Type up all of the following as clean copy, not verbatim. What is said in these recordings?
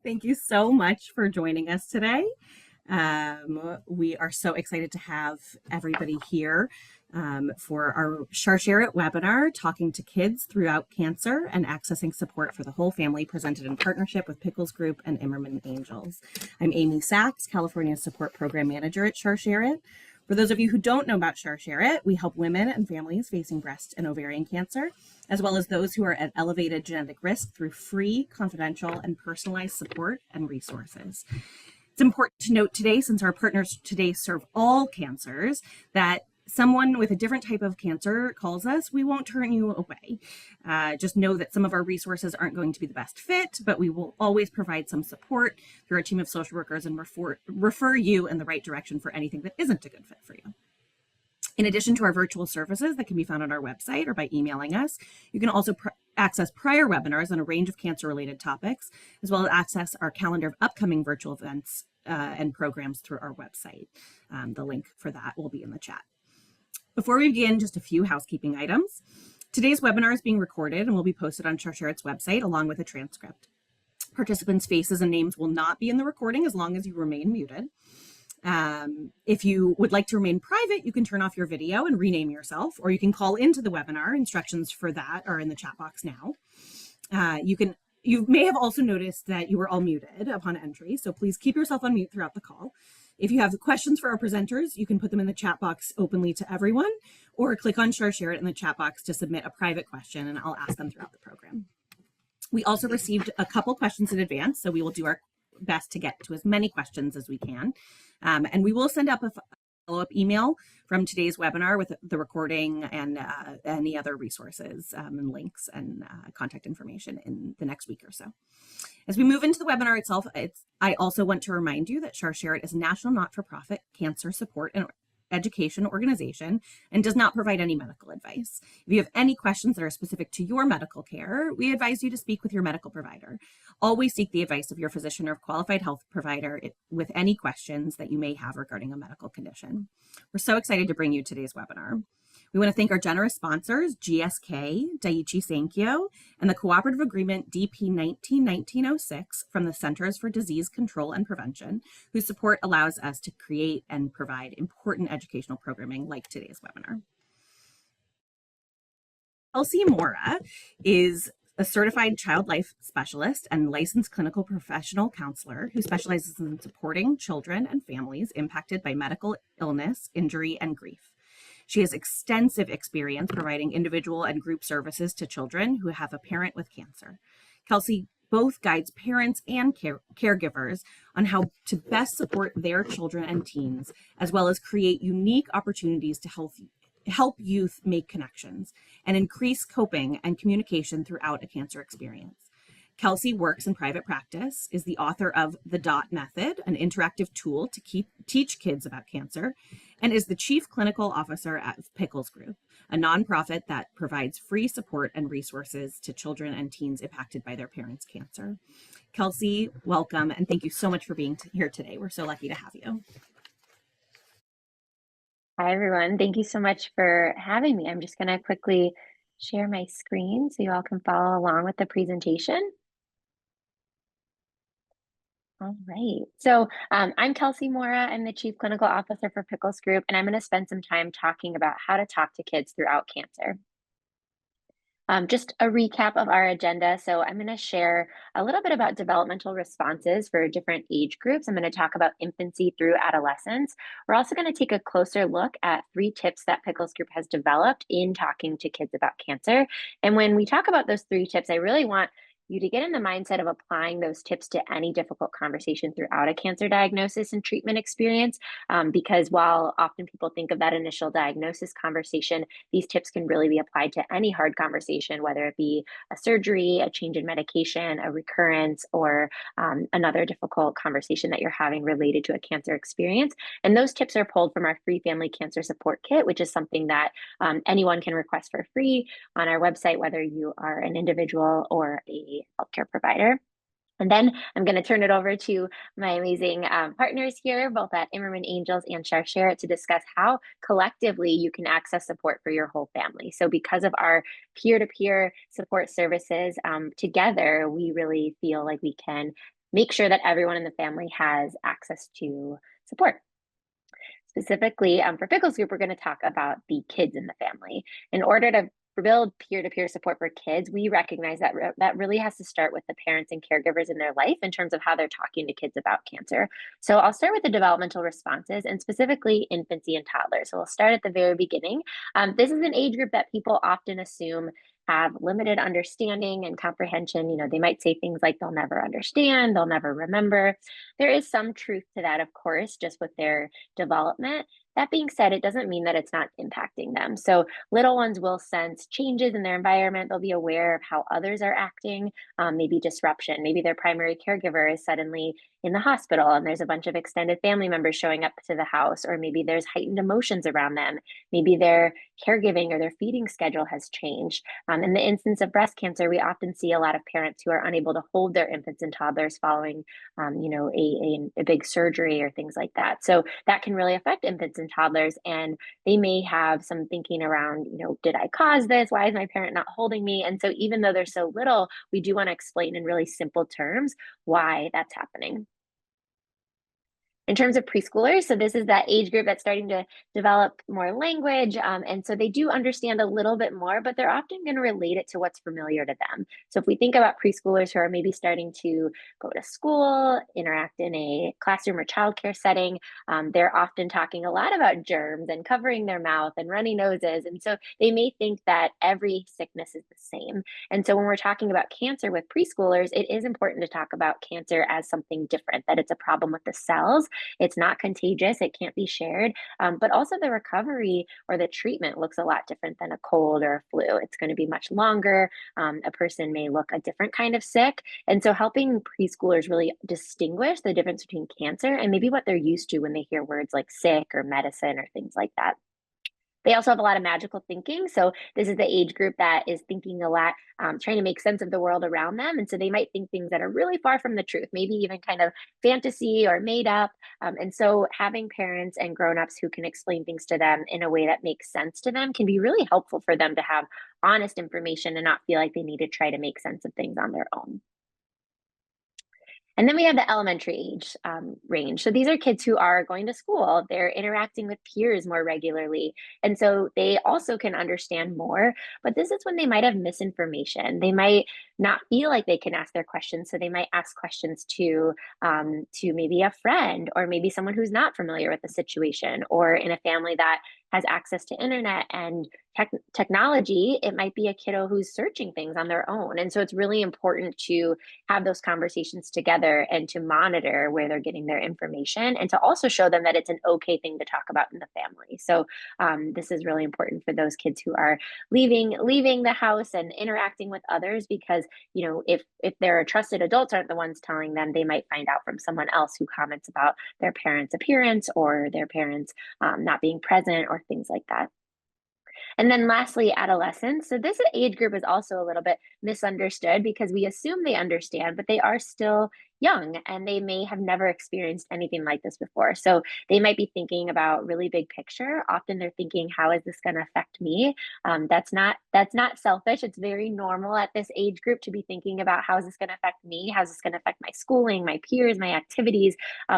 Thank you so much for joining us today. We are so excited to have everybody here for our Sharsheret webinar, Talking to Kids Throughout Cancer and Accessing Support for the Whole Family, presented in partnership with Pickles Group and Imerman Angels. I'm Amy Sachs, California Support Program Manager at Sharsheret. For those of you who don't know about Sharsheret, we help women and families facing breast and ovarian cancer, as well as those who are at elevated genetic risk through free, confidential, and personalized support and resources. It's important to note today, since our partners today serve all cancers, that someone with a different type of cancer calls us, we won't turn you away. Just know that some of our resources aren't going to be the best fit, but we will always provide some support through our team of social workers and refer you in the right direction for anything that isn't a good fit for you. In addition to our virtual services that can be found on our website or by emailing us, you can also access prior webinars on a range of cancer-related topics, as well as access our calendar of upcoming virtual events and programs through our website. The link for that will be in the chat. Before we begin, just a few housekeeping items. Today's webinar is being recorded and will be posted on Sharsheret's website along with a transcript. Participants' faces and names will not be in the recording as long as you remain muted. If you would like to remain private, you can turn off your video and rename yourself, or you can call into the webinar. Instructions for that are in the chat box now. You may have also noticed that you were all muted upon entry, so please keep yourself on mute throughout the call. If you have questions for our presenters, you can put them in the chat box openly to everyone, or click on Sharsheret in the chat box to submit a private question, and I'll ask them throughout the program. We also received a couple questions in advance, so we will do our best to get to as many questions as we can. And we will send up a follow-up email from today's webinar with the recording and any other resources and links and contact information in the next week or so. As we move into the webinar itself, I also want to remind you that Sharsheret is a national not-for-profit cancer support and education organization and does not provide any medical advice. If you have any questions that are specific to your medical care, we advise you to speak with your medical provider. Always seek the advice of your physician or qualified health provider with any questions that you may have regarding a medical condition. We're so excited to bring you today's webinar. We want to thank our generous sponsors, GSK, Daiichi Sankyo, and the Cooperative Agreement DP 19-1906 from the Centers for Disease Control and Prevention, whose support allows us to create and provide important educational programming like today's webinar. Kelsey Mora is a certified child life specialist and licensed clinical professional counselor who specializes in supporting children and families impacted by medical illness, injury, and grief. She has extensive experience providing individual and group services to children who have a parent with cancer. Kelsey both guides parents and caregivers on how to best support their children and teens, as well as create unique opportunities to help youth make connections and increase coping and communication throughout a cancer experience. Kelsey works in private practice, is the author of The DOT Method, an interactive tool to teach kids about cancer, and is the Chief Clinical Officer at Pickles Group, a nonprofit that provides free support and resources to children and teens impacted by their parents' cancer. Kelsey, welcome, and thank you so much for being here today. We're so lucky to have you. Hi, everyone. Thank you so much for having me. I'm just going to quickly share my screen so you all can follow along with the presentation. All right. So I'm Kelsey Mora. I'm the Chief Clinical Officer for Pickles Group, and I'm going to spend some time talking about how to talk to kids throughout cancer. Just a recap of our agenda. So I'm going to share a little bit about developmental responses for different age groups. I'm going to talk about infancy through adolescence. We're also going to take a closer look at 3 tips that Pickles Group has developed in talking to kids about cancer. And when we talk about those 3 tips, I really want you to get in the mindset of applying those tips to any difficult conversation throughout a cancer diagnosis and treatment experience. Because while often people think of that initial diagnosis conversation, these tips can really be applied to any hard conversation, whether it be a surgery, a change in medication, a recurrence, or another difficult conversation that you're having related to a cancer experience. And those tips are pulled from our free family cancer support kit, which is something that anyone can request for free on our website, whether you are an individual or a healthcare provider. And then I'm going to turn it over to my amazing partners here, both at Imerman Angels and Sharsheret, to discuss how collectively you can access support for your whole family. So because of our peer-to-peer support services, together, we really feel like we can make sure that everyone in the family has access to support. Specifically, for Pickles Group, we're going to talk about the kids in the family. In order to build peer-to-peer support for kids, we recognize that that really has to start with the parents and caregivers in their life in terms of how they're talking to kids about cancer. So I'll start with the developmental responses and specifically infancy and toddlers. So we'll start at the very beginning. This is an age group that people often assume have limited understanding and comprehension. They might say things like they'll never understand, they'll never remember. There is some truth to that, of course, just with their development. That being said, it doesn't mean that it's not impacting them. So little ones will sense changes in their environment. They'll be aware of how others are acting, maybe disruption. Maybe their primary caregiver is suddenly in the hospital and there's a bunch of extended family members showing up to the house, or maybe there's heightened emotions around them. Maybe their caregiving or their feeding schedule has changed. In the instance of breast cancer, we often see a lot of parents who are unable to hold their infants and toddlers following a big surgery or things like that. So that can really affect infants and toddlers. And they may have some thinking around, did I cause this? Why is my parent not holding me? And so even though they're so little, we do want to explain in really simple terms why that's happening. In terms of preschoolers, so this is that age group that's starting to develop more language. And so they do understand a little bit more, but they're often going to relate it to what's familiar to them. So if we think about preschoolers who are maybe starting to go to school, interact in a classroom or childcare setting, they're often talking a lot about germs and covering their mouth and runny noses. And so they may think that every sickness is the same. And so when we're talking about cancer with preschoolers, it is important to talk about cancer as something different, that it's a problem with the cells. It's not contagious, it can't be shared, but also the recovery or the treatment looks a lot different than a cold or a flu. It's going to be much longer. A person may look a different kind of sick. And so helping preschoolers really distinguish the difference between cancer and maybe what they're used to when they hear words like sick or medicine or things like that. They also have a lot of magical thinking. So this is the age group that is thinking a lot, trying to make sense of the world around them. And so they might think things that are really far from the truth, maybe even kind of fantasy or made up. And so having parents and grown-ups who can explain things to them in a way that makes sense to them can be really helpful for them to have honest information and not feel like they need to try to make sense of things on their own. And then we have the elementary age range. So these are kids who are going to school, they're interacting with peers more regularly. And so they also can understand more, but this is when they might have misinformation. They might not feel like they can ask their questions. So they might ask questions to maybe a friend or maybe someone who's not familiar with the situation, or in a family that has access to internet and technology, it might be a kiddo who's searching things on their own. And so it's really important to have those conversations together and to monitor where they're getting their information and to also show them that it's an okay thing to talk about in the family. So this is really important for those kids who are leaving the house and interacting with others, because if their trusted adults aren't the ones telling them, they might find out from someone else who comments about their parents' appearance or their parents not being present or things like that. And then lastly, adolescents. So this age group is also a little bit misunderstood because we assume they understand, but they are still young and they may have never experienced anything like this before. So they might be thinking about really big picture. Often they're thinking, how is this going to affect me? That's not selfish. It's very normal at this age group to be thinking about, how is this going to affect me? How's this going to affect my schooling, my peers, my activities?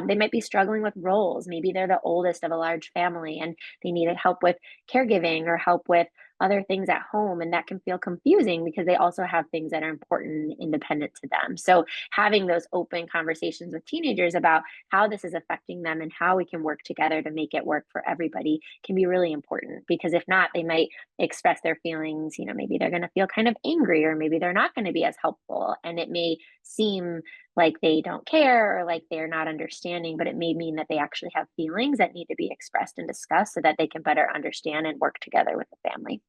They might be struggling with roles. Maybe they're the oldest of a large family and they needed help with caregiving or help with other things at home. And that can feel confusing because they also have things that are important and independent to them. So having those open conversations with teenagers about how this is affecting them and how we can work together to make it work for everybody can be really important, because if not, they might express their feelings. Maybe they're going to feel kind of angry, or maybe they're not going to be as helpful. And it may seem like they don't care or like they're not understanding, but it may mean that they actually have feelings that need to be expressed and discussed so that they can better understand and work together with the family.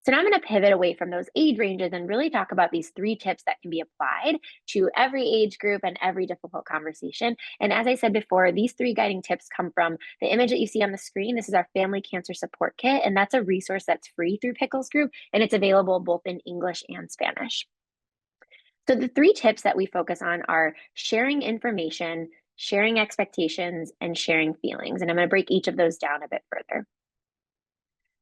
So now I'm going to pivot away from those age ranges and really talk about these 3 tips that can be applied to every age group and every difficult conversation. And as I said before, these 3 guiding tips come from the image that you see on the screen. This is our Family Cancer Support Kit, and that's a resource that's free through Pickles Group, and it's available both in English and Spanish. So the 3 tips that we focus on are sharing information, sharing expectations, and sharing feelings. And I'm going to break each of those down a bit further.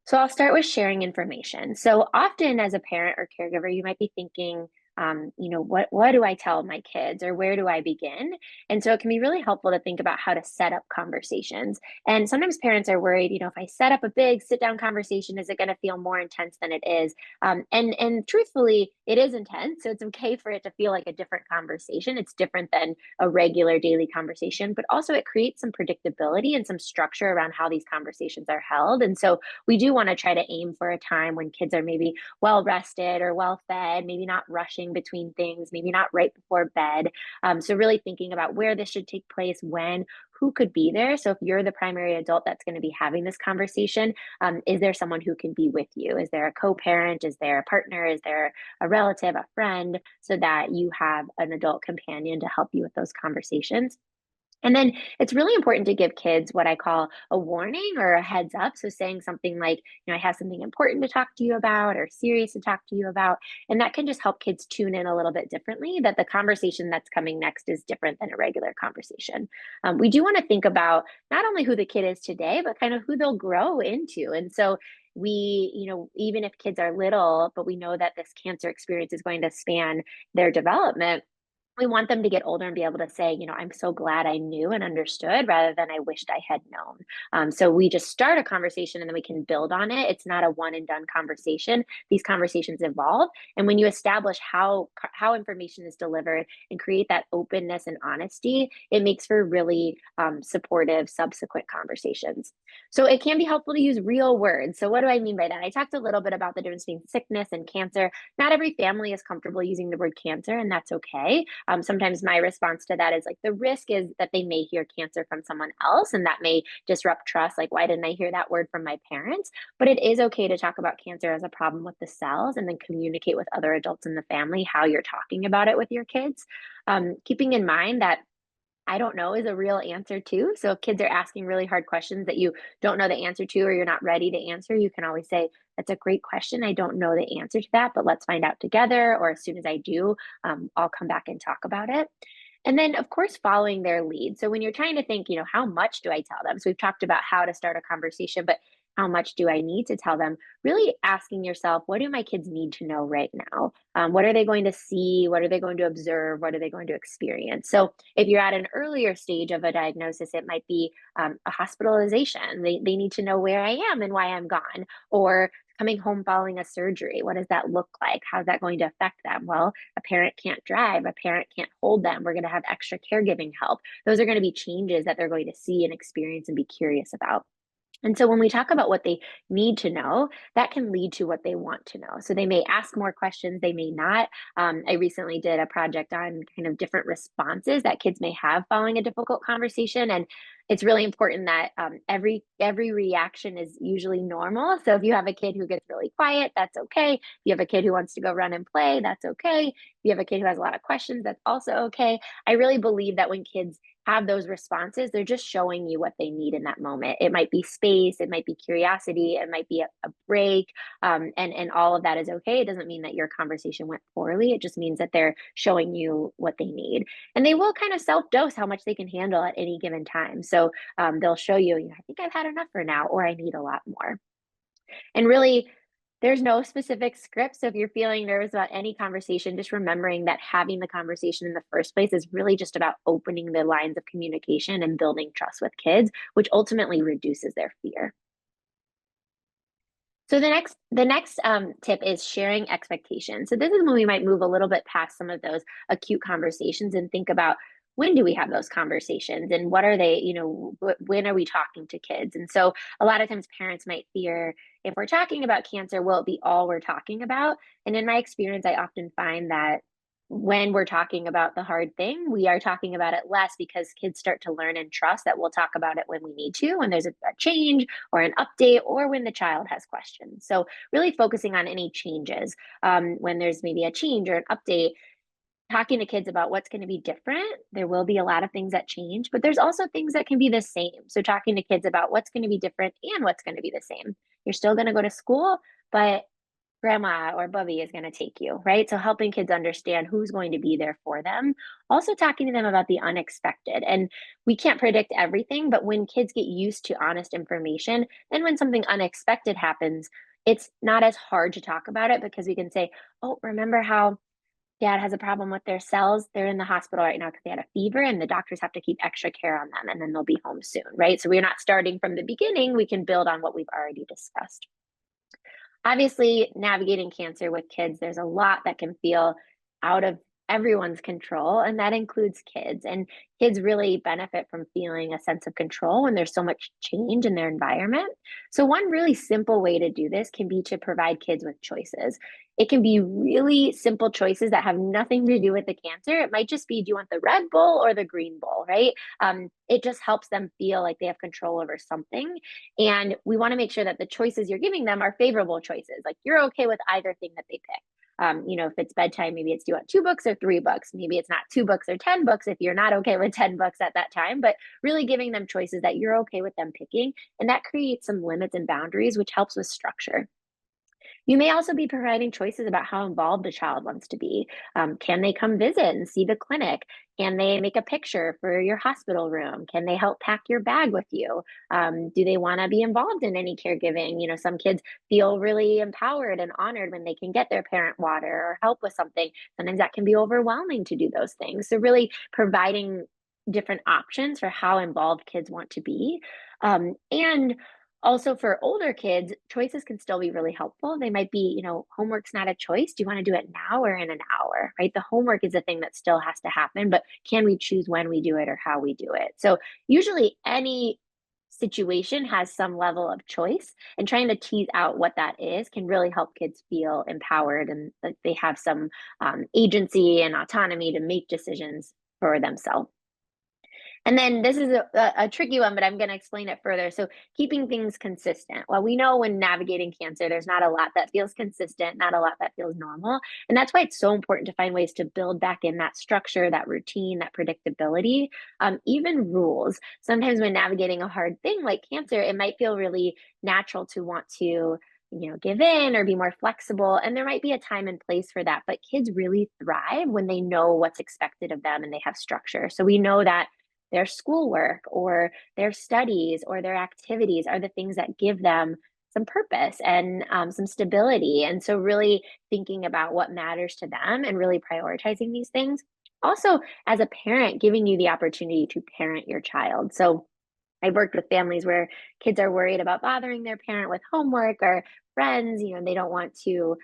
So I'll start with sharing information. So often as a parent or caregiver, you might be thinking, what do I tell my kids, or where do I begin? And so it can be really helpful to think about how to set up conversations. And sometimes parents are worried, if I set up a big sit down conversation, is it going to feel more intense than it is? And truthfully, it is intense. So it's okay for it to feel like a different conversation. It's different than a regular daily conversation, but also it creates some predictability and some structure around how these conversations are held. And so we do want to try to aim for a time when kids are maybe well rested or well fed, maybe not rushing between things, maybe not right before bed. So really thinking about where this should take place, when, who could be there. So if you're the primary adult that's going to be having this conversation, is there someone who can be with you? Is there a co-parent? Is there a partner? Is there a relative, a friend, so that you have an adult companion to help you with those conversations? And then it's really important to give kids what I call a warning or a heads up. So saying something like, I have something important to talk to you about or serious to talk to you about. And that can just help kids tune in a little bit differently, that the conversation that's coming next is different than a regular conversation. We do want to think about not only who the kid is today, but kind of who they'll grow into. And so even if kids are little, but we know that this cancer experience is going to span their development, we want them to get older and be able to say, I'm so glad I knew and understood, rather than I wished I had known. So we just start a conversation and then we can build on it. It's not a one and done conversation. These conversations evolve. And when you establish how information is delivered and create that openness and honesty, it makes for really supportive subsequent conversations. So it can be helpful to use real words. So what do I mean by that? I talked a little bit about the difference between sickness and cancer. Not every family is comfortable using the word cancer, and that's okay. Sometimes my response to that is like, the risk is that they may hear cancer from someone else, and that may disrupt trust. Like, why didn't I hear that word from my parents? But it is okay to talk about cancer as a problem with the cells, and then communicate with other adults in the family how you're talking about it with your kids. Keeping in mind that I don't know is a real answer too. So if kids are asking really hard questions that you don't know the answer to, or you're not ready to answer, you can always say, that's a great question. I don't know the answer to that, but let's find out together. Or as soon as I do, I'll come back and talk about it. And then, of course, following their lead. So when you're trying to think, how much do I tell them? So we've talked about how to start a conversation, but how much do I need to tell them? Really asking yourself, what do my kids need to know right now? What are they going to see? What are they going to observe? What are they going to experience? So if you're at an earlier stage of a diagnosis, it might be a hospitalization. They need to know where I am and why I'm gone, or coming home following a surgery. What does that look like? How's that going to affect them? Well, a parent can't drive, a parent can't hold them. We're going to have extra caregiving help. Those are going to be changes that they're going to see and experience and be curious about. And so when we talk about what they need to know, that can lead to what they want to know. So they may ask more questions, they may not. I recently did a project on kind of different responses that kids may have following a difficult conversation. And it's really important that every reaction is usually normal. So if you have a kid who gets really quiet, that's okay. If you have a kid who wants to go run and play, that's okay. If you have a kid who has a lot of questions, that's also okay. I really believe that when kids have those responses, they're just showing you what they need in that moment. It might be space, it might be curiosity, it might be a break, and all of that is okay. It doesn't mean that your conversation went poorly. It just means that they're showing you what they need, and they will kind of self-dose how much they can handle at any given time. So they'll show you, I think I've had enough for now, or I need a lot more. And really, there's no specific script. So if you're feeling nervous about any conversation, just remembering that having the conversation in the first place is really just about opening the lines of communication and building trust with kids, which ultimately reduces their fear. So the next tip is sharing expectations. So this is when we might move a little bit past some of those acute conversations and think about, when do we have those conversations, and what are they, when are we talking to kids? And so a lot of times parents might fear, if we're talking about cancer, will it be all we're talking about? And in my experience, I often find that when we're talking about the hard thing, we are talking about it less, because kids start to learn and trust that we'll talk about it when we need to, when there's a change or an update, or when the child has questions. So really focusing on any changes, when there's maybe a change or an update, talking to kids about what's going to be different. There will be a lot of things that change, but there's also things that can be the same. So talking to kids about what's going to be different and what's going to be the same. You're still going to go to school, but grandma or Bubby is going to take you, right? So helping kids understand who's going to be there for them. Also talking to them about the unexpected. And we can't predict everything, but when kids get used to honest information, then when something unexpected happens, it's not as hard to talk about it, because we can say, oh, remember how dad has a problem with their cells. They're in the hospital right now because they had a fever, and the doctors have to keep extra care on them, and then they'll be home soon, right? So we're not starting from the beginning. We can build on what we've already discussed. Obviously, navigating cancer with kids, there's a lot that can feel out of everyone's control, and that includes kids. And kids really benefit from feeling a sense of control when there's so much change in their environment. So, one really simple way to do this can be to provide kids with choices. It can be really simple choices that have nothing to do with the cancer. It might just be, do you want the red bowl or the green bowl, right? It just helps them feel like they have control over something. And we want to make sure that the choices you're giving them are favorable choices. Like you're okay with either thing that they pick. If it's bedtime, maybe it's, do you want 2 books or 3 books? Maybe it's not 2 books or 10 books if you're not okay with 10 books at that time, but really giving them choices that you're okay with them picking. And that creates some limits and boundaries, which helps with structure. You may also be providing choices about how involved the child wants to be. Can they come visit and see the clinic? Can they make a picture for your hospital room? Can they help pack your bag with you? Do they want to be involved in any caregiving? Some kids feel really empowered and honored when they can get their parent water or help with something. Sometimes that can be overwhelming to do those things. So, really providing different options for how involved kids want to be. And also, for older kids, choices can still be really helpful. They might be, homework's not a choice. Do you want to do it now or in an hour, right? The homework is a thing that still has to happen, but can we choose when we do it or how we do it? So, usually, any situation has some level of choice, and trying to tease out what that is can really help kids feel empowered and that they have some agency and autonomy to make decisions for themselves. And then this is a tricky one, but I'm going to explain it further. So, keeping things consistent. Well, we know when navigating cancer, there's not a lot that feels consistent, not a lot that feels normal. And that's why it's so important to find ways to build back in that structure, that routine, that predictability, even rules. Sometimes when navigating a hard thing like cancer, it might feel really natural to want to give in or be more flexible. And there might be a time and place for that. But kids really thrive when they know what's expected of them and they have structure. So we know that their schoolwork or their studies or their activities are the things that give them some purpose and some stability. And so, really thinking about what matters to them and really prioritizing these things. Also, as a parent, giving you the opportunity to parent your child. So, I've worked with families where kids are worried about bothering their parent with homework or friends, they don't want to,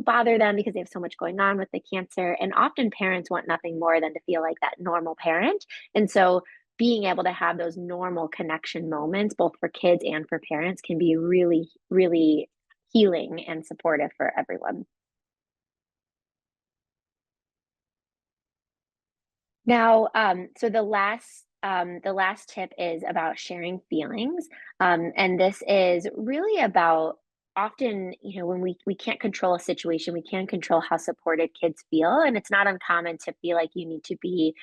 bother them because they have so much going on with the cancer. And often parents want nothing more than to feel like that normal parent. And so being able to have those normal connection moments, both for kids and for parents, can be really, really healing and supportive for everyone. Now, so the last tip is about sharing feelings, and this is really about often, when we can't control a situation, we can control how supported kids feel, and it's not uncommon to feel like you need to be,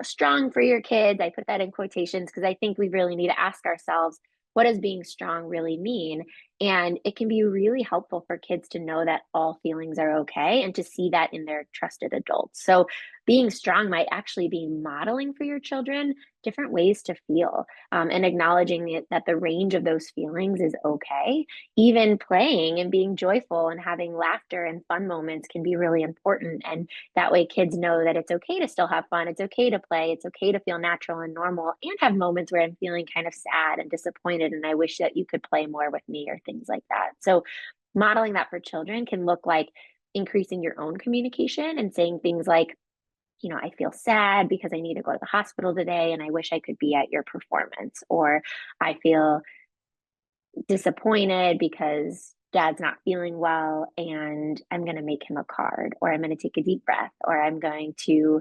strong for your kids. I put that in quotations because I think we really need to ask ourselves, what does being strong really mean? And it can be really helpful for kids to know that all feelings are okay and to see that in their trusted adults. So being strong might actually be modeling for your children different ways to feel, and acknowledging that the range of those feelings is okay. Even playing and being joyful and having laughter and fun moments can be really important. And that way, kids know that it's okay to still have fun. It's okay to play. It's okay to feel natural and normal and have moments where I'm feeling kind of sad and disappointed. And I wish that you could play more with me or things like that. So, modeling that for children can look like increasing your own communication and saying things like, I feel sad because I need to go to the hospital today and I wish I could be at your performance. Or I feel disappointed because dad's not feeling well and I'm going to make him a card, or I'm going to take a deep breath, or I'm going to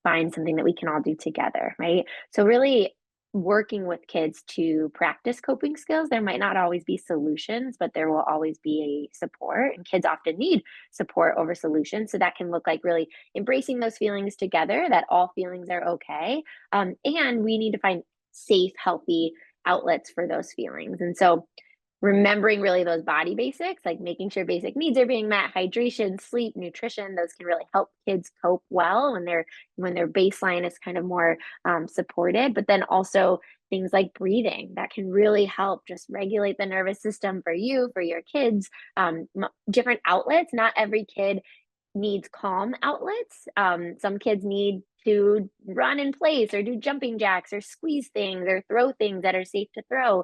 find something that we can all do together, right? So, really working with kids to practice coping skills. There might not always be solutions, but there will always be a support, and kids often need support over solutions. So, that can look like really embracing those feelings together, that all feelings are okay. And we need to find safe, healthy outlets for those feelings. And so, remembering really those body basics, like making sure basic needs are being met, hydration, sleep, nutrition, those can really help kids cope well when their baseline is kind of more supported. But then also things like breathing that can really help just regulate the nervous system for you, for your kids. Different outlets. Not every kid needs calm outlets. Some kids need to run in place or do jumping jacks or squeeze things or throw things that are safe to throw.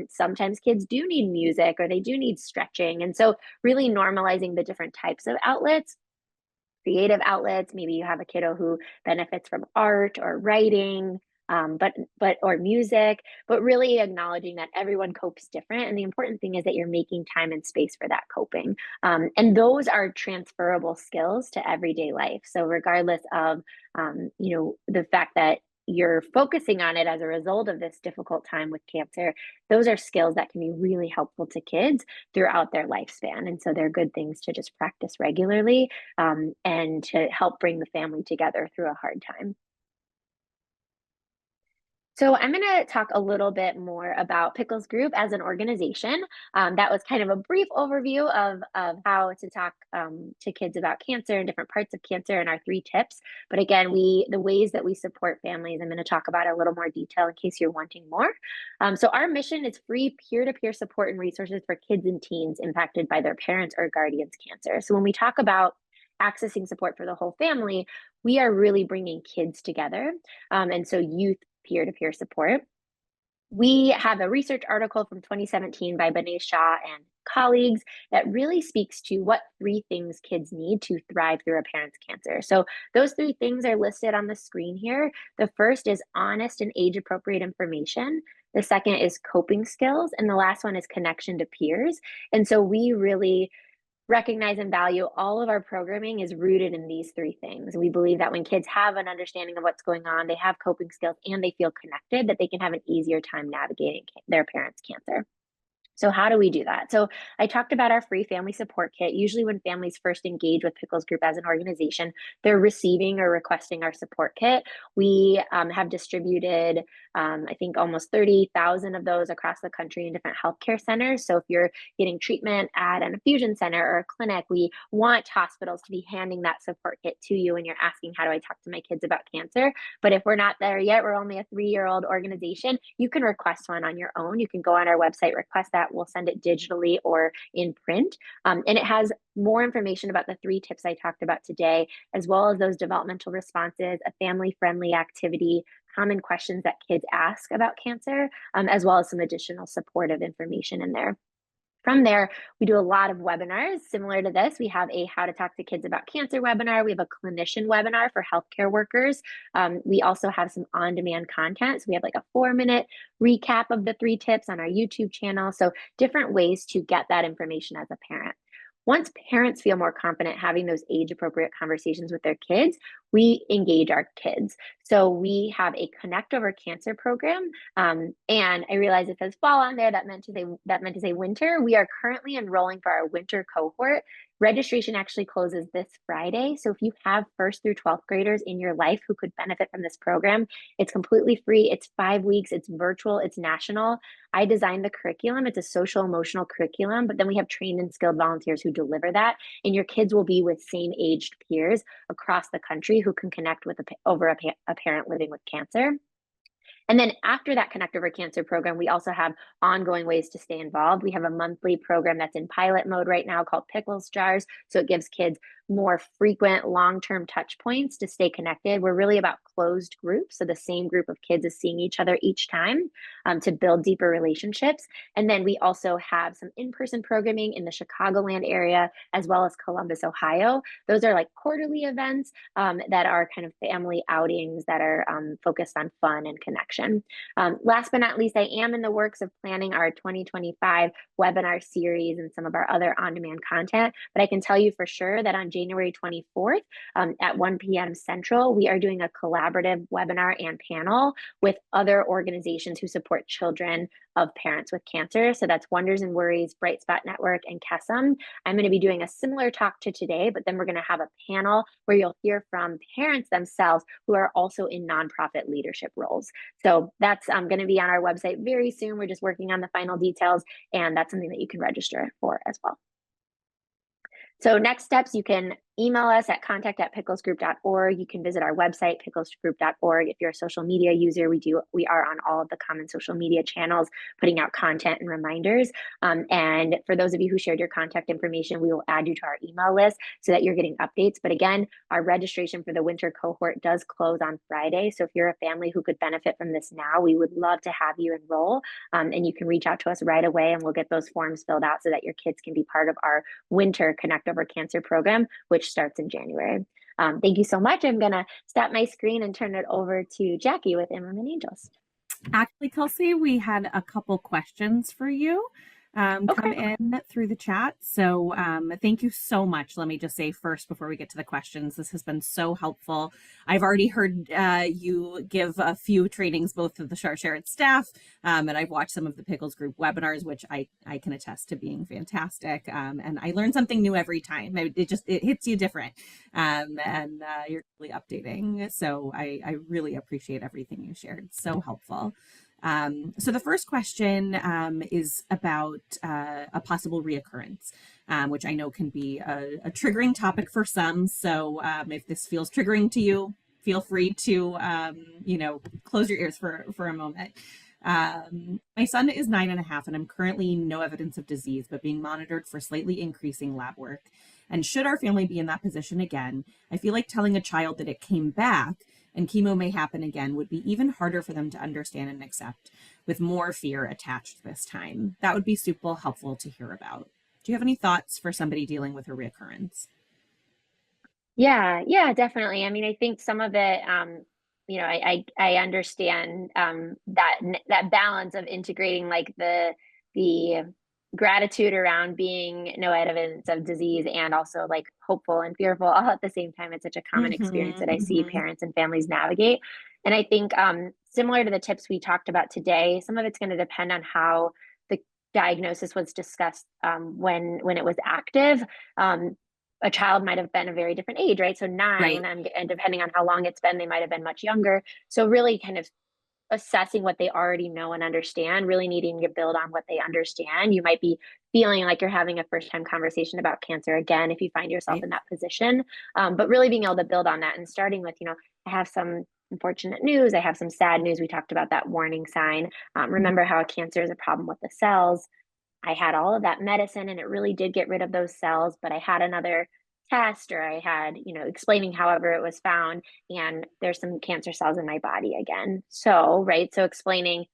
Sometimes kids do need music or they do need stretching. And so really normalizing the different types of outlets, creative outlets. Maybe you have a kiddo who benefits from art or writing, but or music, but really acknowledging that everyone copes different. And the important thing is that you're making time and space for that coping. And those are transferable skills to everyday life. So regardless of the fact that you're focusing on it as a result of this difficult time with cancer, those are skills that can be really helpful to kids throughout their lifespan. And so they're good things to just practice regularly, and to help bring the family together through a hard time. So I'm going to talk a little bit more about Pickles Group as an organization. That was kind of a brief overview of how to talk to kids about cancer and different parts of cancer and our 3 tips. But again, the ways that we support families, I'm going to talk about a little more detail in case you're wanting more. So our mission is free peer-to-peer support and resources for kids and teens impacted by their parents or guardians' cancer. So when we talk about accessing support for the whole family, we are really bringing kids together. And so youth peer-to-peer support. We have a research article from 2017 by Benet Shah and colleagues that really speaks to what 3 things kids need to thrive through a parent's cancer. So those 3 things are listed on the screen here. The first is honest and age-appropriate information. The second is coping skills. And the last one is connection to peers. And so we really recognize and value all of our programming is rooted in these 3 things. We believe that when kids have an understanding of what's going on, they have coping skills, and they feel connected, that they can have an easier time navigating their parents' cancer. So how do we do that? So I talked about our free family support kit. Usually when families first engage with Pickles Group as an organization, they're receiving or requesting our support kit. We have distributed, I think, almost 30,000 of those across the country in different healthcare centers. So if you're getting treatment at an infusion center or a clinic, we want hospitals to be handing that support kit to you when you're asking, how do I talk to my kids about cancer? But if we're not there yet, we're only a 3-year-old organization, you can request one on your own. You can go on our website, request that. We'll send it digitally or in print. And it has more information about the 3 tips I talked about today, as well as those developmental responses, a family-friendly activity, common questions that kids ask about cancer, as well as some additional supportive information in there. From there, we do a lot of webinars similar to this. We have a How to Talk to Kids About Cancer webinar. We have a clinician webinar for healthcare workers. We also have some on-demand content. So we have like a 4-minute recap of the 3 tips on our YouTube channel. So different ways to get that information as a parent. Once parents feel more confident having those age-appropriate conversations with their kids, we engage our kids. So we have a Connect Over Cancer program, and I realize it says fall on there. That meant to say winter. We are currently enrolling for our winter cohort. Registration actually closes this Friday. So if you have 1st through 12th graders in your life who could benefit from this program, it's completely free. It's 5 weeks. It's virtual. It's national. I designed the curriculum. It's a social emotional curriculum, but then we have trained and skilled volunteers who deliver that. And your kids will be with same aged peers across the country who can connect with a parent living with cancer. And then after that Connect Over Cancer program, we also have ongoing ways to stay involved. We have a monthly program that's in pilot mode right now called Pickles Jars. So it gives kids more frequent long-term touch points to stay connected. We're really about closed groups. So the same group of kids is seeing each other each time, to build deeper relationships. And then we also have some in-person programming in the Chicagoland area, as well as Columbus, Ohio. Those are like quarterly events that are kind of family outings that are focused on fun and connection. Last but not least, I am in the works of planning our 2025 webinar series and some of our other on-demand content. But I can tell you for sure that on January 24th at 1 p.m. Central, we are doing a collaborative webinar and panel with other organizations who support children of parents with cancer. So that's Wonders and Worries, Bright Spot Network, and Kesem. I'm going to be doing a similar talk to today, but then we're going to have a panel where you'll hear from parents themselves who are also in nonprofit leadership roles. So that's going to be on our website very soon. We're just working on the final details, and that's something that you can register for as well. So next steps, you can email us at contact@picklesgroup.org. You can visit our website, picklesgroup.org. If you're a social media user, we are on all of the common social media channels, putting out content and reminders. And for those of you who shared your contact information, we will add you to our email list so that you're getting updates. But again, our registration for the winter cohort does close on Friday. So if you're a family who could benefit from this now, we would love to have you enroll. And you can reach out to us right away and we'll get those forms filled out so that your kids can be part of our winter Connect Over Cancer program, which starts in January. Thank you so much. I'm going to stop my screen and turn it over to Jackie with Imerman Angels. Actually, Kelsey, we had a couple questions for you come in through the chat. So thank you so much. Let me just say first, before we get to the questions, this has been so helpful. I've already heard you give a few trainings, both to the Sharsheret staff, and I've watched some of the Pickles Group webinars, which I can attest to being fantastic. And I learn something new every time. It hits you different. And you're really updating. So I really appreciate everything you shared. So helpful. So the first question is about a possible reoccurrence, which I know can be a triggering topic for some. So if this feels triggering to you, feel free to, close your ears for a moment. My son is 9.5 and I'm currently no evidence of disease, but being monitored for slightly increasing lab work. And should our family be in that position again, I feel like telling a child that it came back and chemo may happen again would be even harder for them to understand and accept, with more fear attached this time. That would be super helpful to hear about. Do you have any thoughts for somebody dealing with a reoccurrence? Yeah, definitely. I mean, I think some of it, I understand that balance of integrating like the gratitude around being no evidence of disease and also like hopeful and fearful all at the same time. It's such a common experience that I see parents and families navigate. And I think similar to the tips we talked about today, some of it's going to depend on how the diagnosis was discussed when it was active. A child might have been a very different age, right? So 9, Right. and depending on how long it's been, they might have been much younger. So really kind of assessing what they already know and understand, really needing to build on what they understand. You might be feeling like you're having a first time conversation about cancer again if you find yourself Right. in that position. But really being able to build on that and starting with, I have some unfortunate news. I have some sad news. We talked about that warning sign. Remember how cancer is a problem with the cells. I had all of that medicine and it really did get rid of those cells, but I had another test or I had, explaining however it was found and there's some cancer cells in my body again. So, right. So explaining,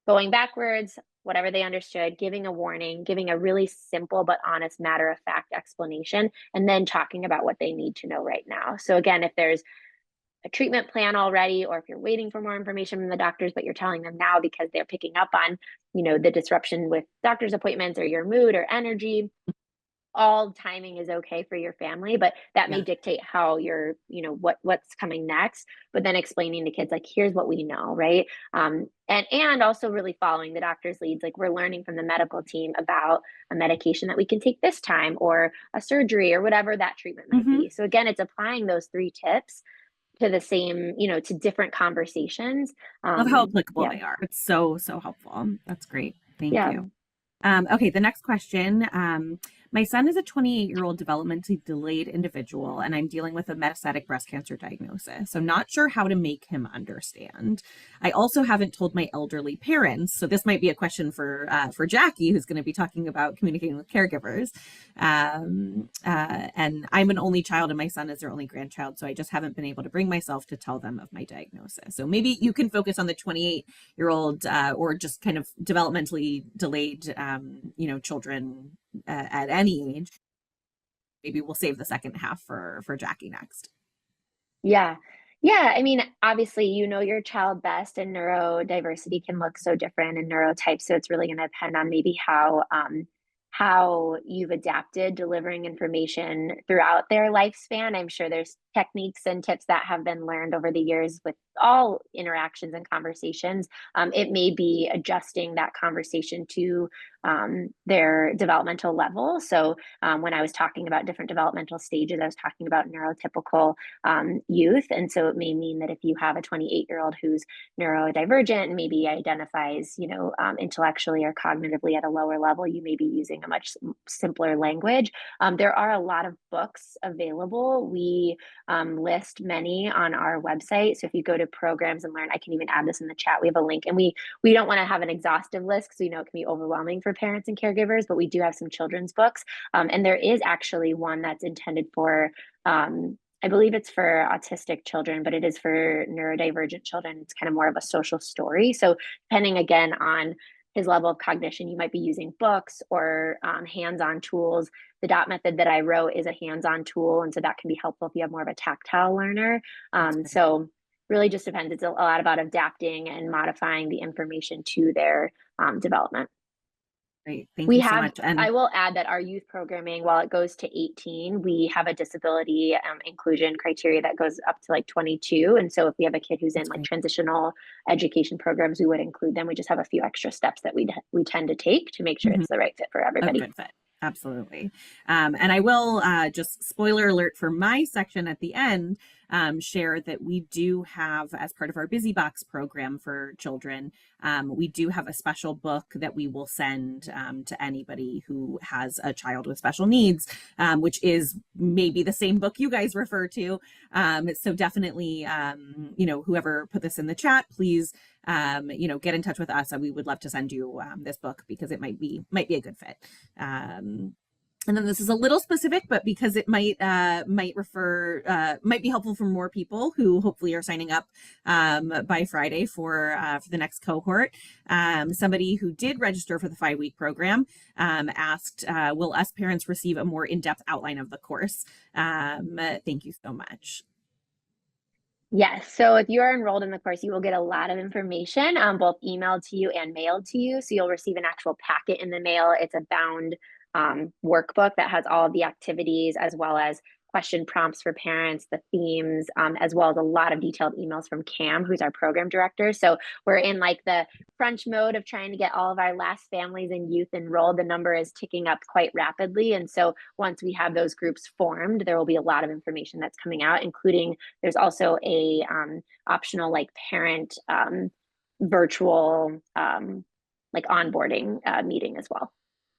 going backwards, whatever they understood, giving a warning, giving a really simple but honest matter of fact explanation, and then talking about what they need to know right now. So again, if there's a treatment plan already, or if you're waiting for more information from the doctors, but you're telling them now because they're picking up on, the disruption with doctor's appointments or your mood or energy, all timing is okay for your family, but that may Yeah. dictate how you're, what's coming next. But then explaining to kids, like, here's what we know, right? And also really following the doctor's leads. Like we're learning from the medical team about a medication that we can take this time, or a surgery, or whatever that treatment might be. So again, it's applying those 3 tips to the same, to different conversations. Love how applicable Yeah, they are. It's so, so helpful. That's great. Thank yeah. you. Okay, the next question. My son is a 28-year-old developmentally delayed individual, and I'm dealing with a metastatic breast cancer diagnosis. So not sure how to make him understand. I also haven't told my elderly parents. So this might be a question for Jackie, who's going to be talking about communicating with caregivers. And I'm an only child, and my son is their only grandchild. So I just haven't been able to bring myself to tell them of my diagnosis. So maybe you can focus on the 28-year-old or just kind of developmentally delayed children at any age. Maybe we'll save the second half for Jackie next. Yeah. Yeah. I mean, obviously, your child best, and neurodiversity can look so different in neurotypes. So it's really going to depend on maybe how you've adapted delivering information throughout their lifespan. I'm sure there's techniques and tips that have been learned over the years with all interactions and conversations. It may be adjusting that conversation to their developmental level. So when I was talking about different developmental stages, I was talking about neurotypical youth. And so it may mean that if you have a 28-year-old who's neurodivergent and maybe identifies, intellectually or cognitively at a lower level, you may be using a much simpler language. There are a lot of books available. We list many on our website. So if you go to programs and learn, I can even add this in the chat. We have a link, and we don't want to have an exhaustive list because we know it can be overwhelming for parents and caregivers, but we do have some children's books. And there is actually one that's intended for, I believe it's for autistic children, but it is for neurodivergent children. It's kind of more of a social story. So depending again on his level of cognition, you might be using books or hands-on tools. The dot method that I wrote is a hands-on tool, and so that can be helpful if you have more of a tactile learner. So really just depends. It's a lot about adapting and modifying the information to their development. Great. Thank you so much. And I will add that our youth programming, while it goes to 18, we have a disability inclusion criteria that goes up to like 22. And so if we have a kid who's in like transitional education programs, we would include them. We just have a few extra steps that we tend to take to make sure it's the right fit for everybody. A good fit. Absolutely. And I will just spoiler alert for my section at the end, share that we do have, as part of our Busy Box program for children, we do have a special book that we will send to anybody who has a child with special needs, which is maybe the same book you guys refer to. So definitely, whoever put this in the chat, please, get in touch with us, and we would love to send you this book because it might be a good fit. And then this is a little specific, but because it might be helpful for more people who hopefully are signing up by Friday for the next cohort. Somebody who did register for the 5-week program asked, will us parents receive a more in-depth outline of the course? Thank you so much. Yes. So if you are enrolled in the course, you will get a lot of information, both emailed to you and mailed to you. So you'll receive an actual packet in the mail. It's a bound workbook that has all of the activities, as well as question prompts for parents, the themes, as well as a lot of detailed emails from Cam, who's our program director. So we're in like the crunch mode of trying to get all of our last families and youth enrolled. The number is ticking up quite rapidly. And so once we have those groups formed, there will be a lot of information that's coming out, including there's also a optional like parent virtual like onboarding meeting as well.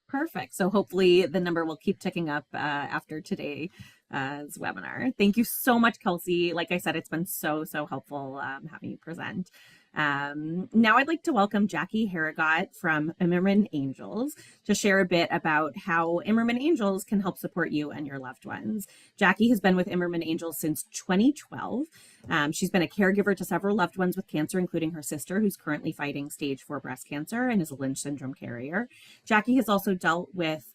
Perfect. So hopefully the number will keep ticking up after today's webinar. Thank you so much, Kelsey. Like I said, it's been so helpful having you present. Now I'd like to welcome Jackie Harrigot from Imerman Angels to share a bit about how Imerman Angels can help support you and your loved ones. Jackie has been with Imerman Angels since 2012. She's been a caregiver to several loved ones with cancer, including her sister, who's currently fighting stage 4 breast cancer and is a Lynch syndrome carrier. Jackie has also dealt with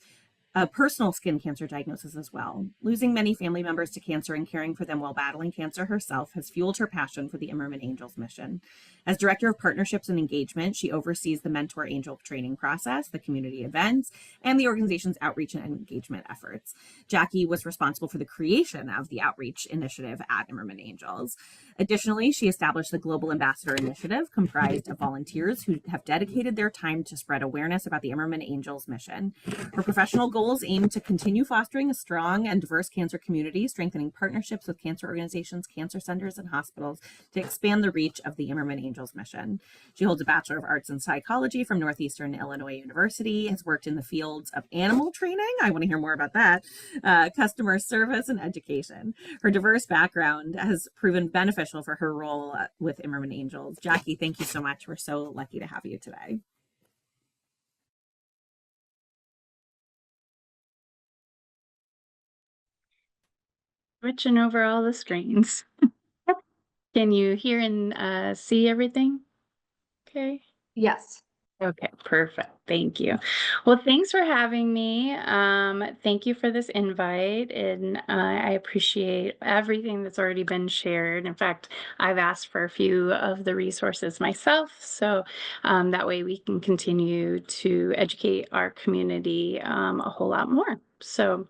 a personal skin cancer diagnosis as well. Losing many family members to cancer and caring for them while battling cancer herself has fueled her passion for the Imerman Angels mission. As Director of Partnerships and Engagement, she oversees the Mentor Angel training process, the community events, and the organization's outreach and engagement efforts. Jackie was responsible for the creation of the outreach initiative at Imerman Angels. Additionally, she established the Global Ambassador Initiative, comprised of volunteers who have dedicated their time to spread awareness about the Imerman Angels mission. Her professional goals aim to continue fostering a strong and diverse cancer community, strengthening partnerships with cancer organizations, cancer centers, and hospitals to expand the reach of the Imerman Angels mission. She holds a Bachelor of Arts in Psychology from Northeastern Illinois University, has worked in the fields of animal training, I want to hear more about that, customer service, and education. Her diverse background has proven beneficial for her role with Imerman Angels. Jackie, thank you so much. We're so lucky to have you today. Switching over all the screens. Can you hear and see everything? Okay. Yes. Okay, perfect. Thank you. Well, thanks for having me. Thank you for this invite, and I appreciate everything that's already been shared. In fact, I've asked for a few of the resources myself, so that way we can continue to educate our community a whole lot more. So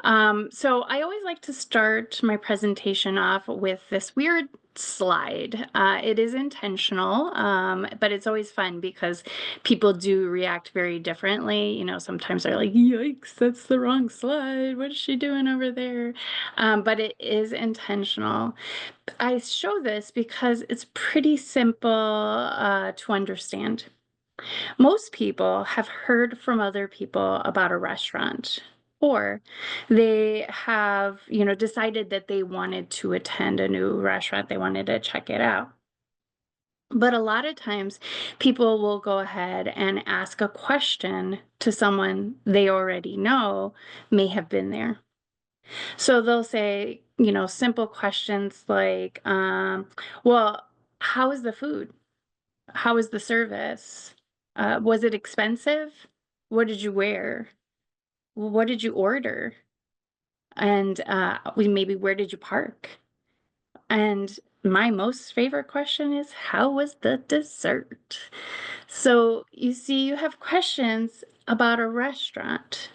I always like to start my presentation off with this weird slide. It is intentional, but it's always fun because people do react very differently. You know, sometimes they're like, yikes, that's the wrong slide. What is she doing over there? But it is intentional. I show this because it's pretty simple to understand. Most people have heard from other people about a restaurant, or they have, decided that they wanted to attend a new restaurant. They wanted to check it out. But a lot of times people will go ahead and ask a question to someone they already know may have been there. So they'll say, simple questions like, well, how is the food? How was the service? Was it expensive? What did you wear? What did you order? And maybe where did you park? And my most favorite question is, how was the dessert? So you see, you have questions about a restaurant.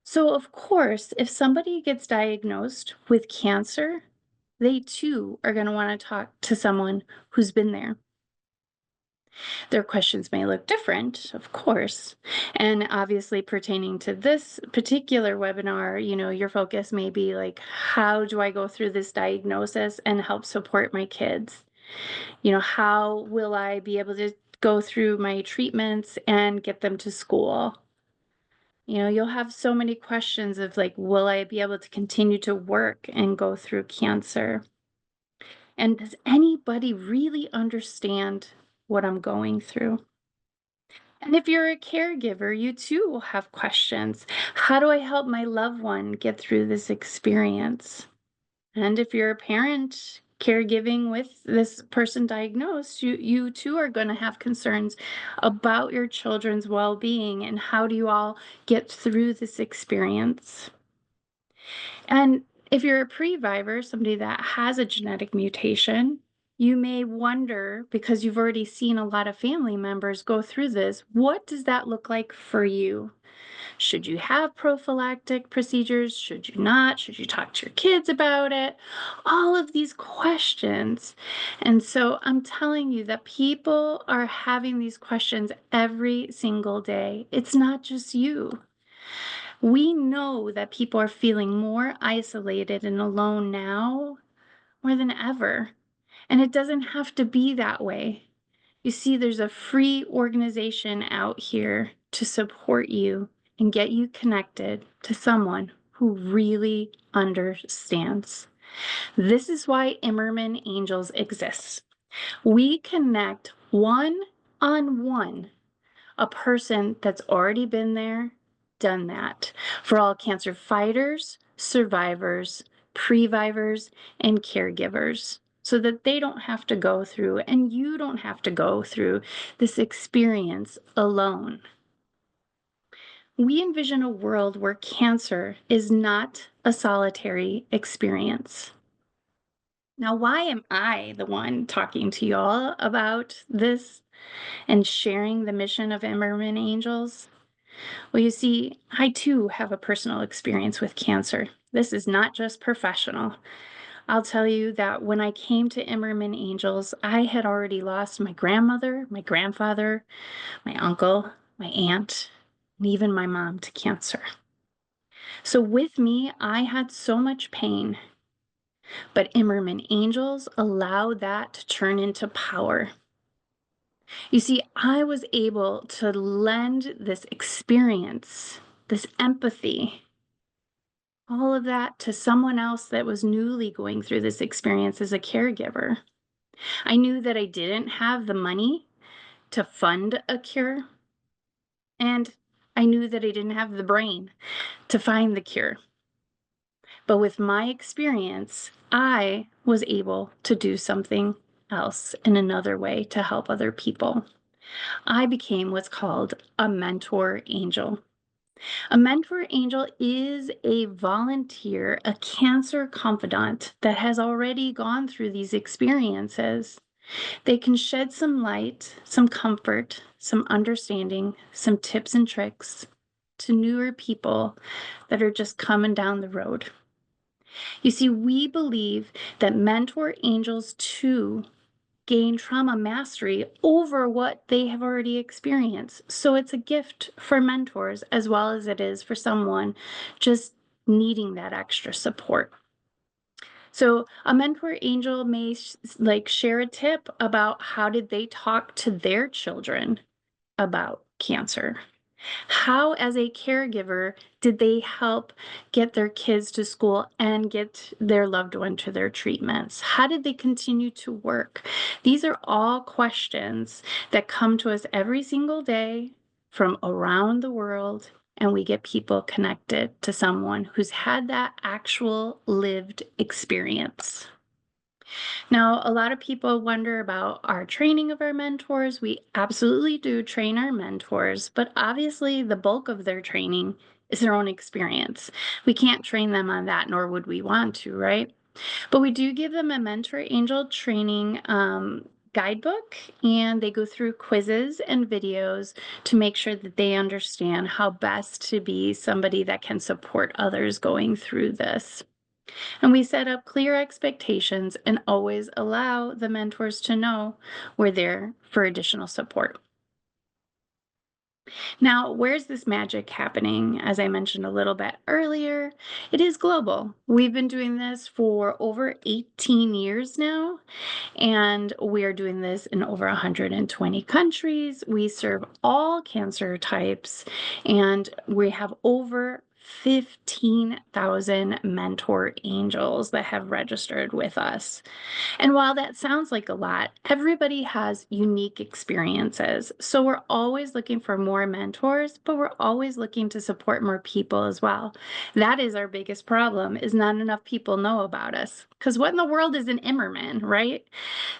So of course, if somebody gets diagnosed with cancer, they too are going to want to talk to someone who's been there. Their questions may look different, of course, and obviously pertaining to this particular webinar, your focus may be like, how do I go through this diagnosis and help support my kids? How will I be able to go through my treatments and get them to school? You'll have so many questions of like, will I be able to continue to work and go through cancer? And does anybody really understand what I'm going through? And if you're a caregiver, you too will have questions. How do I help my loved one get through this experience? And if you're a parent caregiving with this person diagnosed, you too are going to have concerns about your children's well-being and how do you all get through this experience? And if you're a previvor, somebody that has a genetic mutation, you may wonder, because you've already seen a lot of family members go through this, what does that look like for you? Should you have prophylactic procedures? Should you not? Should you talk to your kids about it? All of these questions. And so I'm telling you that people are having these questions every single day. It's not just you. We know that people are feeling more isolated and alone now more than ever. And it doesn't have to be that way. You see, there's a free organization out here to support you and get you connected to someone who really understands. This is why Imerman Angels exists. We connect one-on-one a person that's already been there, done that, for all cancer fighters, survivors, previvors, and caregivers, so that they don't have to go through, and you don't have to go through this experience alone. We envision a world where cancer is not a solitary experience. Now, why am I the one talking to y'all about this and sharing the mission of Imerman Angels? Well, you see, I too have a personal experience with cancer. This is not just professional. I'll tell you that when I came to Imerman Angels, I had already lost my grandmother, my grandfather, my uncle, my aunt, and even my mom to cancer. So with me, I had so much pain, but Imerman Angels allowed that to turn into power. You see, I was able to lend this experience, this empathy, all of that to someone else that was newly going through this experience as a caregiver. I knew that I didn't have the money to fund a cure, and I knew that I didn't have the brain to find the cure. But with my experience, I was able to do something else in another way to help other people. I became what's called a mentor angel. A mentor angel is a volunteer, a cancer confidant that has already gone through these experiences. They can shed some light, some comfort, some understanding, some tips and tricks to newer people that are just coming down the road. You see, we believe that mentor angels too gain trauma mastery over what they have already experienced. So it's a gift for mentors as well as it is for someone just needing that extra support. So a mentor angel may share a tip about how did they talk to their children about cancer? How, as a caregiver, did they help get their kids to school and get their loved one to their treatments? How did they continue to work? These are all questions that come to us every single day from around the world, and we get people connected to someone who's had that actual lived experience. Now, a lot of people wonder about our training of our mentors. We absolutely do train our mentors, but obviously the bulk of their training is their own experience. We can't train them on that, nor would we want to, right? But we do give them a mentor angel training guidebook, and they go through quizzes and videos to make sure that they understand how best to be somebody that can support others going through this. And we set up clear expectations and always allow the mentors to know we're there for additional support. Now, where's this magic happening? As I mentioned a little bit earlier, it is global. We've been doing this for over 18 years now, and we are doing this in over 120 countries. We serve all cancer types, and we have over 15,000 mentor angels that have registered with us. And while that sounds like a lot, everybody has unique experiences. So we're always looking for more mentors, but we're always looking to support more people as well. That is our biggest problem, is not enough people know about us. Because what in the world is an Imerman, right?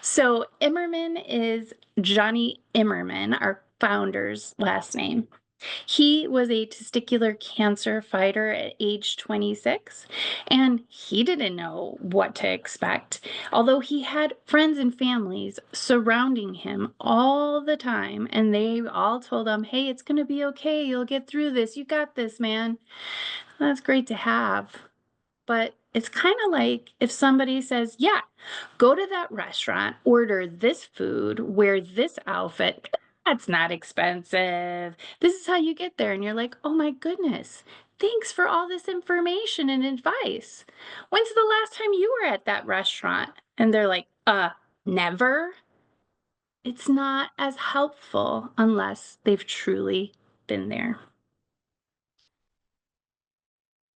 So Imerman is Johnny Imerman, our founder's last name. He was a testicular cancer fighter at age 26, and he didn't know what to expect. Although he had friends and families surrounding him all the time, and they all told him, hey, it's going to be okay. You'll get through this. You got this, man. That's great to have. But it's kind of like if somebody says, yeah, go to that restaurant, order this food, wear this outfit. That's not expensive. This is how you get there. And you're like, oh my goodness, thanks for all this information and advice. When's the last time you were at that restaurant? And they're like, never. It's not as helpful unless they've truly been there.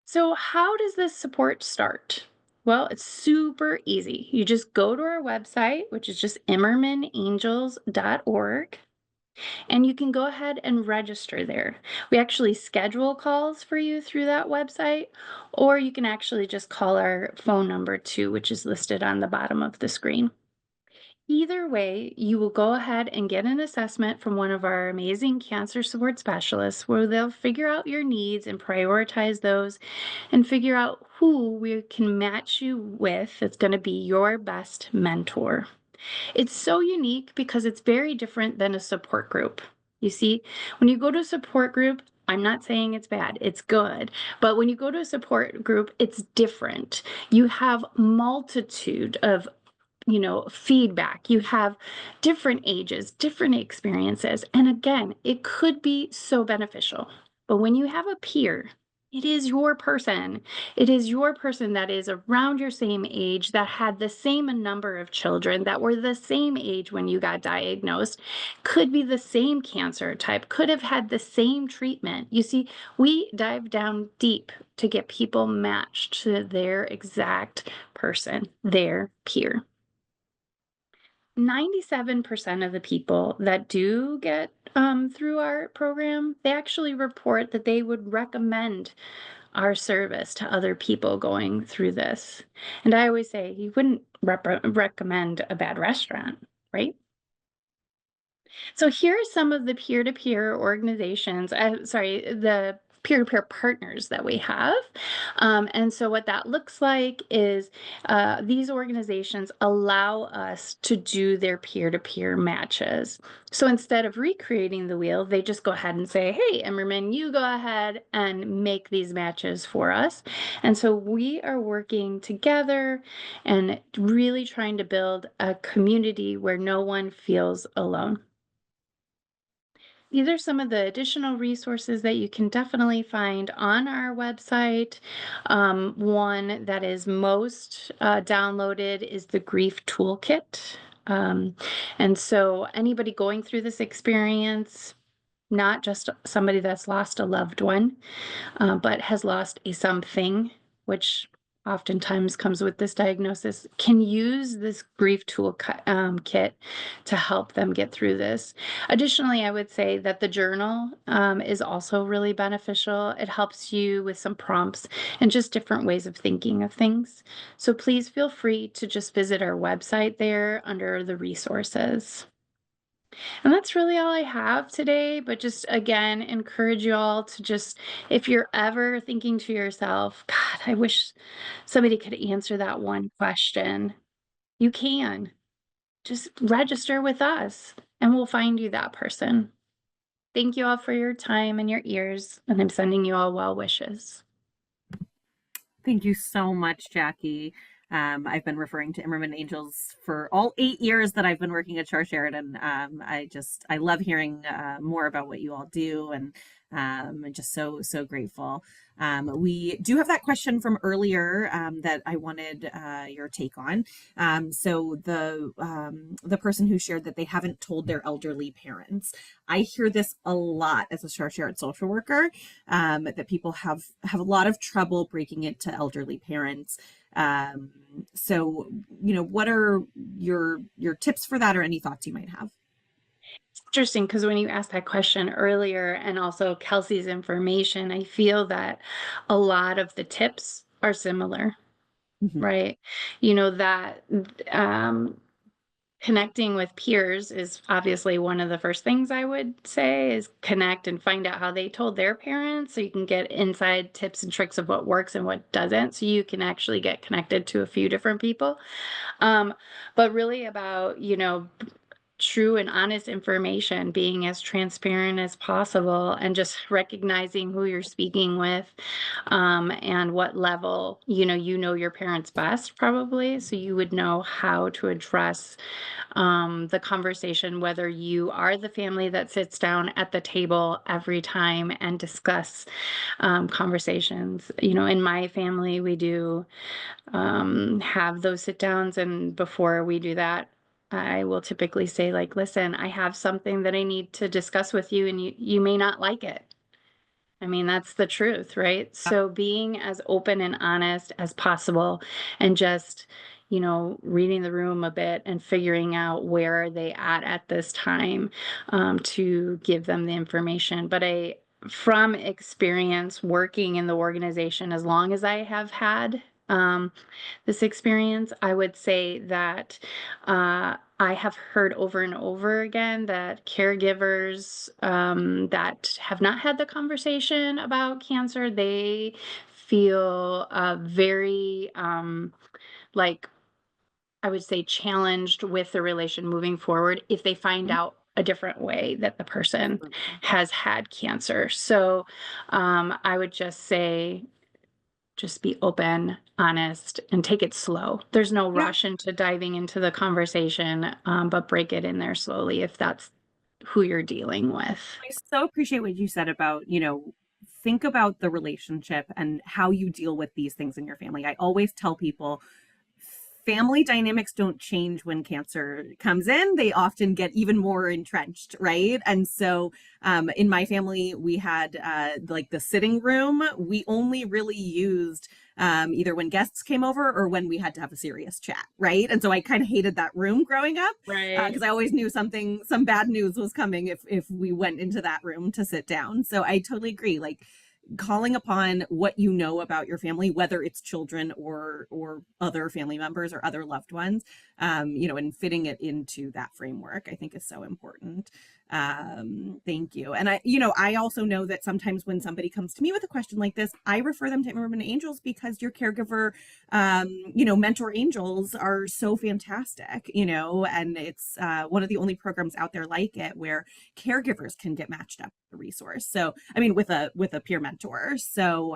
So how does this support start? Well, it's super easy. You just go to our website, which is just immermanangels.org, and you can go ahead and register there. We actually schedule calls for you through that website, or you can actually just call our phone number too, which is listed on the bottom of the screen. Either way, you will go ahead and get an assessment from one of our amazing cancer support specialists where they'll figure out your needs and prioritize those and figure out who we can match you with that's going to be your best mentor. It's so unique because it's very different than a support group. You see, when you go to a support group, I'm not saying it's bad, it's good. But when you go to a support group, it's different. You have multitude of feedback. You have different ages, different experiences. And again, it could be so beneficial. But when you have a peer, it is your person. It is your person that is around your same age, that had the same number of children, that were the same age when you got diagnosed, could be the same cancer type, could have had the same treatment. You see, we dive down deep to get people matched to their exact person, their peer. 97% of the people that do get through our program, they actually report that they would recommend our service to other people going through this. And I always say, you wouldn't recommend a bad restaurant, right? So here are some of the peer-to-peer organizations, the peer-to-peer partners that we have. And so what that looks like is these organizations allow us to do their peer-to-peer matches. So instead of recreating the wheel, they just go ahead and say, hey, Imerman, you go ahead and make these matches for us. And so we are working together and really trying to build a community where no one feels alone. These are some of the additional resources that you can definitely find on our website. One that is most downloaded is the Grief Toolkit. And so anybody going through this experience, not just somebody that's lost a loved one, but has lost a something, which oftentimes comes with this diagnosis, can use this grief tool kit to help them get through this. Additionally, I would say that the journal is also really beneficial. It helps you with some prompts and just different ways of thinking of things. So please feel free to just visit our website there under the resources. And that's really all I have today, but just again, encourage you all to just, if you're ever thinking to yourself, God, I wish somebody could answer that one question, you can. Just register with us and we'll find you that person. Thank you all for your time and your ears, and I'm sending you all well wishes. Thank you so much, Jackie. I've been referring to Imerman Angels for all 8 years that I've been working at Sharsheret, and I love hearing more about what you all do, and I'm just so grateful. We do have that question from earlier that I wanted your take on. So the person who shared that they haven't told their elderly parents. I hear this a lot as a Sharsheret social worker, that people have a lot of trouble breaking it to elderly parents. So, what are your tips for that, or any thoughts you might have? It's interesting because when you asked that question earlier, and also Kelsey's information, I feel that a lot of the tips are similar, right? That connecting with peers is obviously one of the first things I would say, is connect and find out how they told their parents, so you can get inside tips and tricks of what works and what doesn't, so you can actually get connected to a few different people. But really about, true and honest information, being as transparent as possible, and just recognizing who you're speaking with, and what level, you know your parents best probably, so you would know how to address the conversation, whether you are the family that sits down at the table every time and discuss conversations. In my family, we do have those sit downs, and before we do that, I will typically say, like, listen, I have something that I need to discuss with you, and you may not like it. I mean, that's the truth, right? So being as open and honest as possible, and just, reading the room a bit and figuring out where are they at this time, to give them the information. But from experience working in the organization, as long as I have had this experience, I would say that I have heard over and over again that caregivers that have not had the conversation about cancer, they feel very, like, I would say, challenged with the relation moving forward if they find out a different way that the person has had cancer. So I would just say, just be open, honest, and take it slow. There's no rush into diving into the conversation, but break it in there slowly if that's who you're dealing with. I so appreciate what you said about, think about the relationship and how you deal with these things in your family. I always tell people, family dynamics don't change when cancer comes in. They often get even more entrenched, right? And so in my family, we had like the sitting room. We only really used either when guests came over or when we had to have a serious chat, right? And so I kind of hated that room growing up, right? Because I always knew some bad news was coming if we went into that room to sit down. So I totally agree. Like, calling upon what you know about your family, whether it's children or other family members or other loved ones, and fitting it into that framework, I think is so important. Thank you. And I also know that sometimes when somebody comes to me with a question like this, I refer them to Imerman Angels, because your caregiver, mentor angels are so fantastic, and it's one of the only programs out there like it where caregivers can get matched up with a resource. So, I mean, with a peer mentor. So,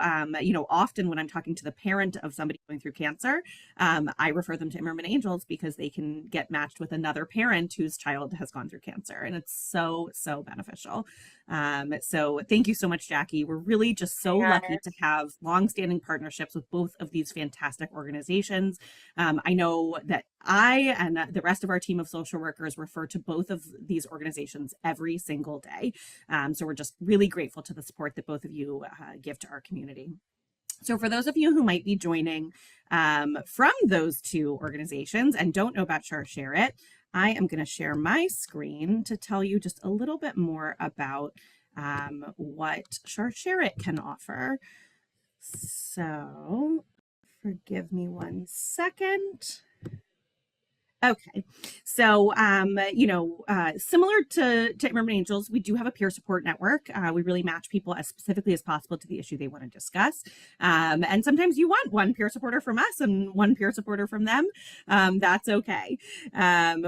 often when I'm talking to the parent of somebody going through cancer, I refer them to Imerman Angels because they can get matched with another parent whose child has gone through cancer. And it's so beneficial. So thank you so much, Jackie. We're really just so lucky to have longstanding partnerships with both of these fantastic organizations. I know that I and the rest of our team of social workers refer to both of these organizations every single day. So we're just really grateful to the support that both of you give to our community. So for those of you who might be joining from those two organizations and don't know about Sharsheret, I am going to share my screen to tell you just a little bit more about what Sharsheret can offer. So forgive me one second. Okay, so similar to Imerman Angels, we do have a peer support network. We really match people as specifically as possible to the issue they want to discuss. And sometimes you want one peer supporter from us and one peer supporter from them. That's okay.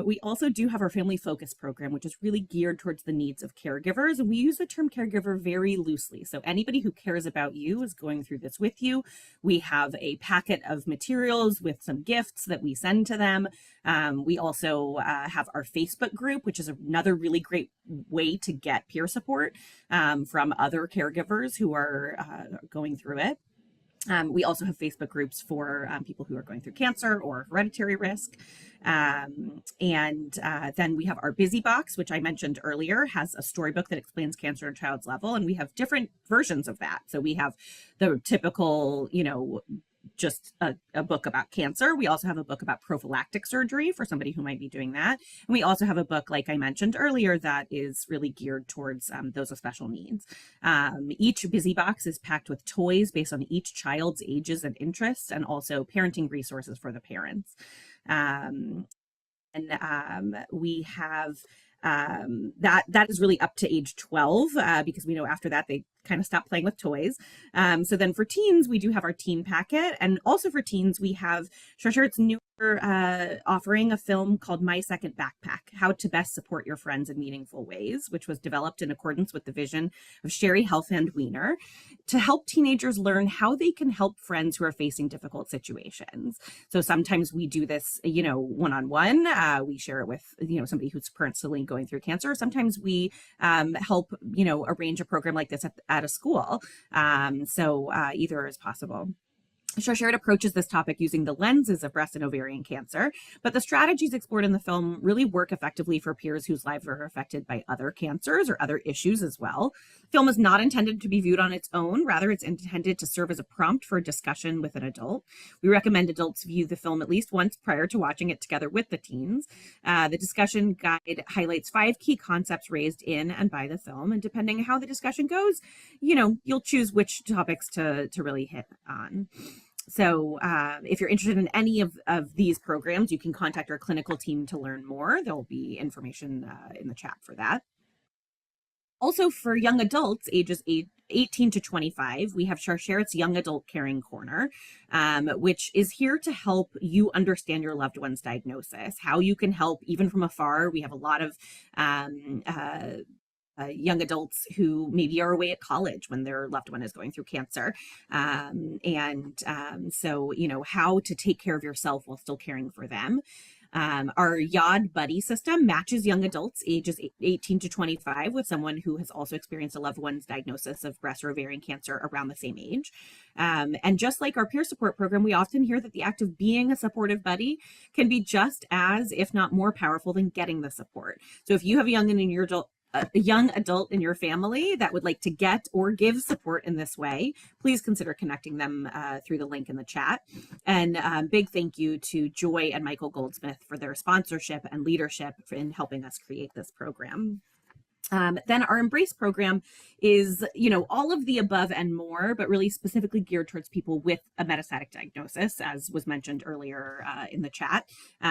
We also do have our family focus program, which is really geared towards the needs of caregivers. And we use the term caregiver very loosely. So anybody who cares about you is going through this with you. We have a packet of materials with some gifts that we send to them. We also have our Facebook group, which is another really great way to get peer support from other caregivers who are going through it. We also have Facebook groups for people who are going through cancer or hereditary risk. And then we have our Busy Box, which I mentioned earlier, has a storybook that explains cancer at a child's level. And we have different versions of that. So we have the typical, just a book about cancer. We also have a book about prophylactic surgery for somebody who might be doing that. And we also have a book, like I mentioned earlier, that is really geared towards those with special needs. Each Busy Box is packed with toys based on each child's ages and interests, and also parenting resources for the parents. We have that is really up to age 12 because we know after that they kind of stop playing with toys. So then for teens, we do have our teen packet, and also for teens, we have Sharsheret's newer offering a film called My Second Backpack: How to Best Support Your Friends in Meaningful Ways, which was developed in accordance with the vision of Sherry Helfand Wiener to help teenagers learn how they can help friends who are facing difficult situations. So sometimes we do this, one-on-one. We share it with, somebody who's currently going through cancer. Sometimes we help, arrange a program like this at a school. So either is possible. Sharsheret approaches this topic using the lenses of breast and ovarian cancer, but the strategies explored in the film really work effectively for peers whose lives are affected by other cancers or other issues as well. The film is not intended to be viewed on its own. Rather, it's intended to serve as a prompt for discussion with an adult. We recommend adults view the film at least once prior to watching it together with the teens. The discussion guide highlights 5 key concepts raised in and by the film, and depending on how the discussion goes, you'll choose which topics to really hit on. So if you're interested in any of these programs, you can contact our clinical team to learn more. There'll be information in the chat for that. Also, for young adults ages 18 to 25, we have Sharsheret's Young Adult Caring Corner, which is here to help you understand your loved one's diagnosis, how you can help even from afar. We have a lot of young adults who maybe are away at college when their loved one is going through cancer. So, how to take care of yourself while still caring for them. Our YOD Buddy system matches young adults ages 18 to 25 with someone who has also experienced a loved one's diagnosis of breast or ovarian cancer around the same age. And just like our peer support program, we often hear that the act of being a supportive buddy can be just as, if not more powerful than getting the support. So if you have a young adult in your family that would like to get or give support in this way, please consider connecting them through the link in the chat. And big thank you to Joy and Michael Goldsmith for their sponsorship and leadership in helping us create this program. Then our Embrace program is, all of the above and more, but really specifically geared towards people with a metastatic diagnosis, as was mentioned earlier in the chat,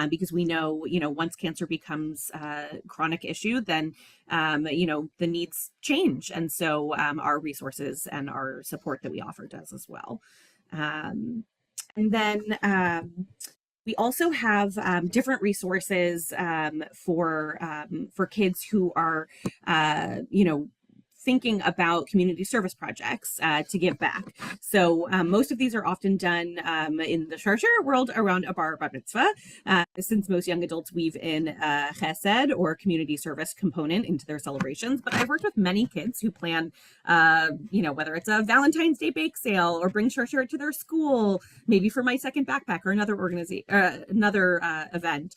because we know, once cancer becomes a chronic issue, then, the needs change. And so our resources and our support that we offer does as well. And then we also have different resources for kids who are, thinking about community service projects to give back. So most of these are often done in the Sharsheret world around a bar mitzvah, since most young adults weave in chesed or community service component into their celebrations. But I've worked with many kids who plan, whether it's a Valentine's Day bake sale or bring Sharsheret to their school, maybe for My Second Backpack or another event.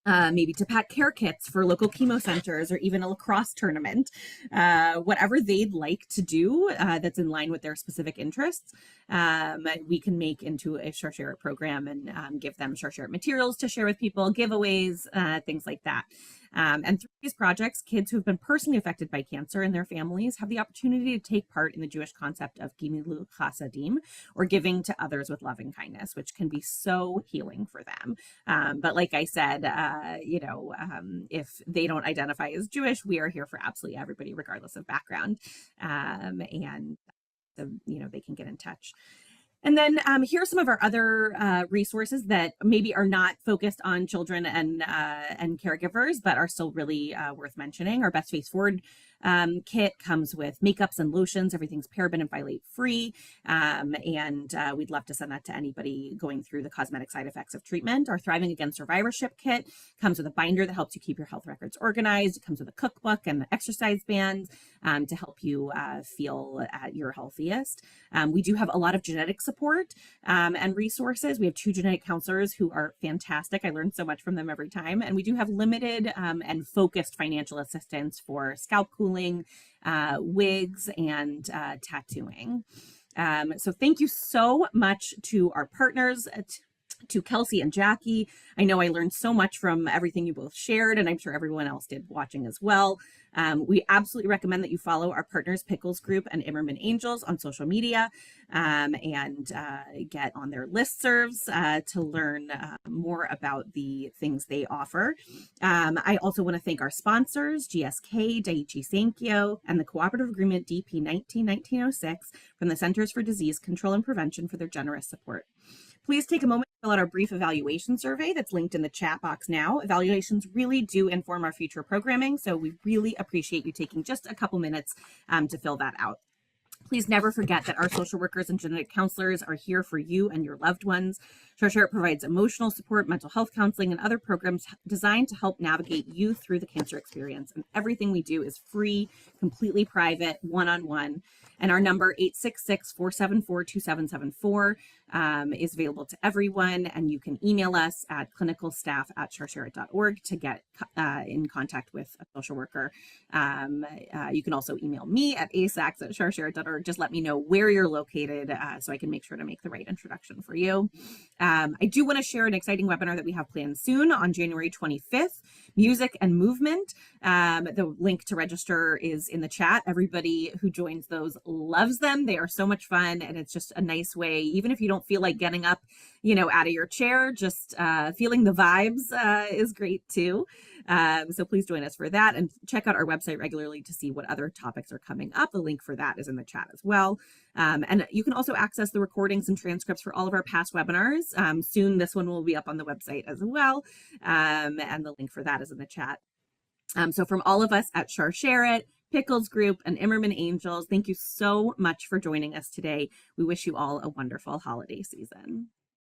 Maybe to pack care kits for local chemo centers or even a lacrosse tournament. Whatever they'd like to do that's in line with their specific interests, we can make into a Sharsheret program and give them Sharsheret materials to share with people, giveaways, things like that. And through these projects, kids who have been personally affected by cancer and their families have the opportunity to take part in the Jewish concept of gimilu chasadim, or giving to others with loving kindness, which can be so healing for them. But like I said, if they don't identify as Jewish, we are here for absolutely everybody, regardless of background. And so, they can get in touch. And then here are some of our other resources that maybe are not focused on children and caregivers, but are still really worth mentioning. Our Best Face Forward kit comes with makeups and lotions. Everything's paraben and phthalate free. And we'd love to send that to anybody going through the cosmetic side effects of treatment. Our Thriving Against Survivorship kit comes with a binder that helps you keep your health records organized. It comes with a cookbook and exercise bands to help you feel at your healthiest. We do have a lot of genetic support and resources. We have 2 genetic counselors who are fantastic. I learn so much from them every time. And we do have limited and focused financial assistance for scalp cooling, wigs, and tattooing. So thank you so much to our partners, to Kelsey and Jackie. I know I learned so much from everything you both shared, and I'm sure everyone else did watching as well. We absolutely recommend that you follow our partners, Pickles Group and Imerman Angels, on social media, and get on their listservs to learn more about the things they offer. I also want to thank our sponsors, GSK, Daiichi Sankyo, and the Cooperative Agreement DP 19-1906 from the Centers for Disease Control and Prevention for their generous support. Please take a moment to fill out our brief evaluation survey that's linked in the chat box now. Evaluations really do inform our future programming, so we really appreciate you taking just a couple minutes to fill that out. Please never forget that our social workers and genetic counselors are here for you and your loved ones. Sharsheret provides emotional support, mental health counseling, and other programs designed to help navigate you through the cancer experience. And everything we do is free, completely private, one-on-one. And our number, 866-474-2774, is available to everyone. And you can email us at clinicalstaff@sharsheret.org to get in contact with a social worker. You can also email me at asax@sharsheret.org. Just let me know where you're located so I can make sure to make the right introduction for you. I do want to share an exciting webinar that we have planned soon on January 25th, Music and Movement. The link to register is in the chat. Everybody who joins those loves them. They are so much fun, and it's just a nice way, even if you don't feel like getting up, out of your chair, just feeling the vibes is great too. So please join us for that, and check out our website regularly to see what other topics are coming up. The link for that is in the chat as well. And you can also access the recordings and transcripts for all of our past webinars. Soon this one will be up on the website as well. And the link for that is in the chat. So from all of us at Sharsheret, Pickles Group, and Imerman Angels, thank you so much for joining us today. We wish you all a wonderful holiday season.